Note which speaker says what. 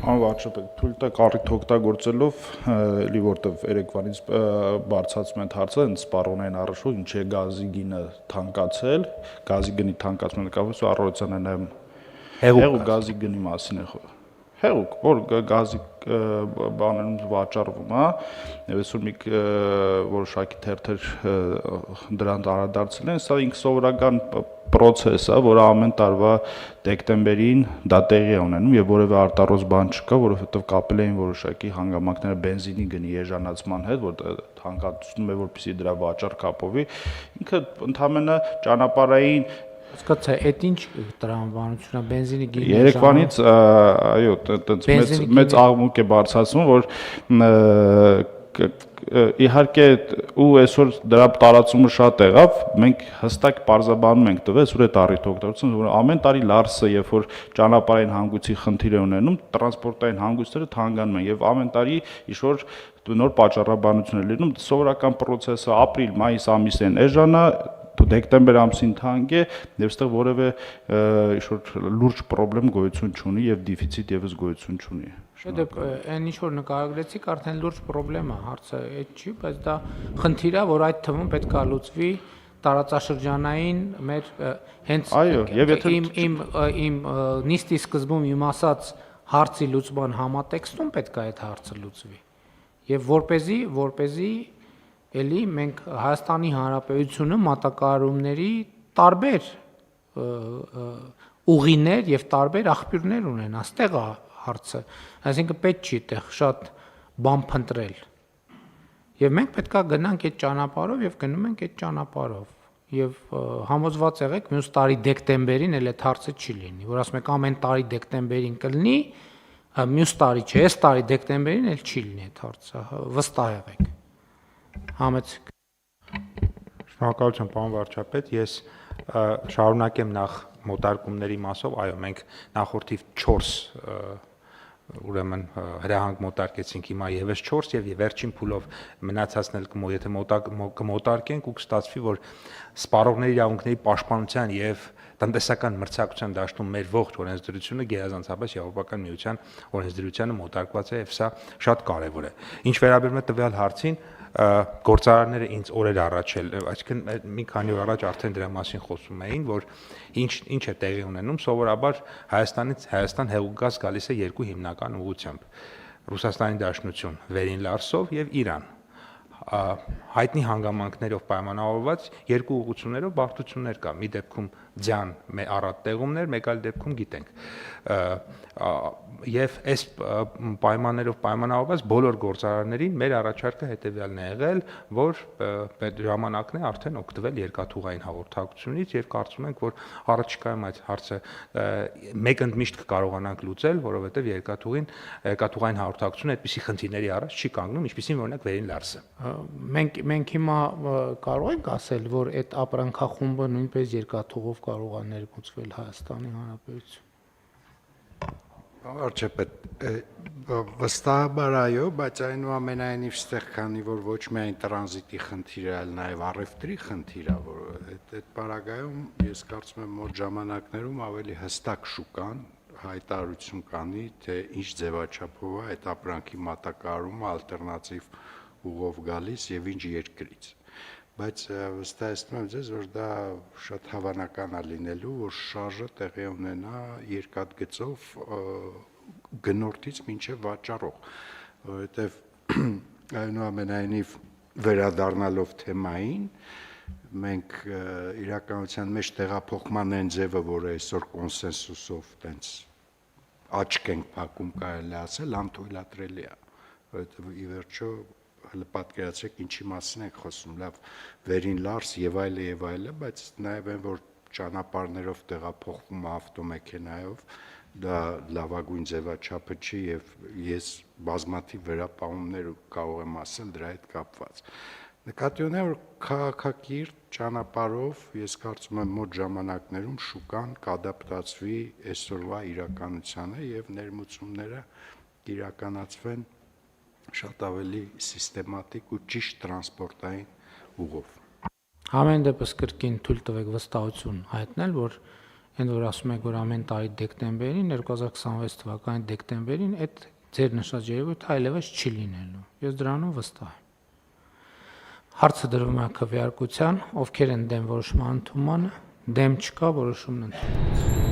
Speaker 1: Անվաճառ թույլ տա կառիթ օգտագործելով էլի որտեվ երեկվանից բարձրացում են հարցը հենց սպառողներին առնչվող ինչ է գազի գինը թանկացել, գազի գնի թանկացման կապակցությամբ առողջության նայում հեղուկ գազի գնի մասին է խոսքը։ Հեղուկ, որ գազի բաներում վաճառվում է, եւ այսօր մի որոշակի թերթեր դրան անդրադարձել են, սա ինքը սովորական process է, որը ամեն տարվա դեկտեմբերին դա տեղի է ունենում եւ որևէ արտառոց բան չկա, որովհետեւ կապել էին որոշակի հանգամանքները բենզինի գնի էժանացման հետ, որ թանկացնում է, որպեսզի դրա վաճառ կապովի, ինքը ընդհանրապես ճանապարհային
Speaker 2: Հասկացա, այդ ինչ տրամաբանությունն է, բենզինի գինը
Speaker 1: երեկվանից, այո, այդպես մեծ աղմուկ է բարձրացնում, որ իհարկե ու այսօր դրա տարածումը շատ եղավ, մենք հստակ պարզաբանում ենք տվել, այսօր այդ առիթ օգտագործում, որ ամեն տարի Լարսը, երբ որ ճանապարհային հանգույցի խնդիր է ունենում, տրանսպորտային հանգույցները թանկանում են եւ ամեն տարի ինչ-որ նոր պատճառաբանություն է լինում, սովորական process-ը ապրիլ-մայիս ամիսին էժանա դեկտեմբեր ամսին թանկ է եւ այստեղ որևէ ինչ-որ լուրջ խնդրեմ գոյություն չունի եւ դեֆիցիտ եւս գոյություն չունի։
Speaker 2: Դե այն ինչ որ նկարագրեցիք արդեն լուրջ խնդրեմ է, հարցը այդ չի, բայց դա խնդիր է, որ այդ թվում պետք է լուծվի տարածաշրջանային մեր հենց իմ նիստի սկզբում իմ ասած հարցի լուծման համատեքստում պետք է այդ հարցը լուծվի։ Եվ որպեսզի էլի մենք Հայաստանի Հանրապետությունը մատակարարումների տարբեր ուղիներ եւ տարբեր աղբյուրներ ունեն, այստեղ է հարցը, այսինքն պետք չի այդտեղ շատ բան փնտրել։ Եվ մենք պետքա գնանք այդ ճանապարհով եւ գնում ենք այդ ճանապարհով։ Եվ համոզված եղեք մյուս տարի դեկտեմբերին էլ այդ հարցը չի լինի, որ ասում եք ամեն տարի դեկտեմբերին կլինի, մյուս տարի չէ, այս տարի դեկտեմբերին էլ չի լինի այդ հարցը, վստահ եղեք։ Համեցեք։
Speaker 3: Շնորհակալություն, պարոն վարչապետ, ես շարունակեմ նախ մոտարկումների մասով, այո, մենք նախորդիվ 4 ուրեմն հրահանգ մոտարկեցինք, հիմա եւս 4 եւ վերջին փուլով մնացածն էլ եթե կմոտարկենք ու կստացվի, որ սպառողների իրավունքների պաշտպանության եւ տնտեսական մրցակցության դաշտում մեր ողջ օրենսդրությունը գերազանցապես Եվրոպական միության օրենսդրությանը մոտարկված է եւ սա շատ կարեւոր է։ Ինչ վերաբերում է տվյալ հարցին, գործարարները ինձ օրեր առաջ էլ, այսինքն մի քանի օր առաջ արդեն դրա մասին խոսում էին, որ ինչ է տեղի ունենում, սովորաբար Հայաստան հեղուկ գազ գալիս է երկու հիմնական ուղղությամբ՝ Ռուսաստանի Դաշնություն, Վերին Լարսով եւ Իրան։ Հայտնի հանգամանքներով պայմանավորված երկու ուղղություններով բարդություններ կա։ Մի դեպքում ձյան առատ տեղումներ, մեկ այլ դեպքում գիտենք։ Եվ այս պայմաններով պայմանավորված բոլոր գործարարներին մեր առաջարկը հետևյալն է եղել, որ ժամանակն է արդեն օգտվել երկաթուղային հաղորդակցությունից եւ կարծում ենք, որ առաջիկայում այդ հարցը մեկ ընդմիշտ կկարողանանք լուծել, որովհետեւ երկաթուղային հաղորդակցությունը այդպիսի խնդիրների առաջ չի կանգնում, ինչպիսին օրինակ Վերին Լարսը։
Speaker 2: Մենք հիմա կարող ենք ասել, որ այդ ապրանքախումբը նույնպես երկաթուղով կարող է ներմուծվել Հայաստանի Հանրապետություն։
Speaker 4: Վարչապետ, վստահաբար այո, բայց այնուամենայնիվ ստեղ քանի որ ոչ միայն տրանզիտի խնդիր է, այլ նաև առևտրի խնդիր է, որ այդ պարագայում ես կարծում եմ մոտ ժամանակներում ավելի հստակ շուկան հայտարարություն կանի, թե ինչ ձևաչափով է այդ ապրանքի մատակարարումը ալտերնատիվ ուղով գալիս եւ ինչ երկրից։ Բայց վստահեցնում եմ ձեզ, որ դա շատ հավանական է լինելու, որ շարժը տեղի ունենա երկաթգծով գնորդից մինչև վաճառող, որովհետև այնուամենայնիվ վերադառնալով թեմային, մենք իրականության մեջ տեղափոխման այն ձևը, որը այսօր կոնսենսուսով տենց աչք ենք փակում կարելի ասել, անթույլատրելի է, որովհետև ի վերջո պատկերացրեք ինչի մասին ենք խոսում, լավ Վերին Լարս եւ այլը, բայց նաեւ այն որ ճանապարհներով տեղափոխվում ավտոմեքենայով, դա լավագույն ձևաչափը չի եւ ես բազմաթիվ վերապահումներ կարող եմ ասել դրա հետ կապված։ Նկատի ունեմ որ քաղաքակիրթ ճանապարհով ես կարծում եմ մոտ ժամանակներում շուկան կադապտացվի այսօրվա իրականությանը եւ ներմուծումները իրականացվեն շատ ավելի սիստեմատիկ ու ճիշտ տրանսպորտային ուղով։
Speaker 2: Ամեն դեպս կրկին թույլ տվեք վստահություն հայտնել, որ Էն որ ասում եք, որ ամեն տարի դեկտեմբերին, 2026 թվականի դեկտեմբերին այդ ձեր նշած երևույթը այլևս չի լինելու։ Ես դրանում վստահ եմ։ Հարցը դրվում է քվեարկության, ովքեր են դեմ որոշման ընդունմանը, դեմ չկա, որոշումն ընդունված։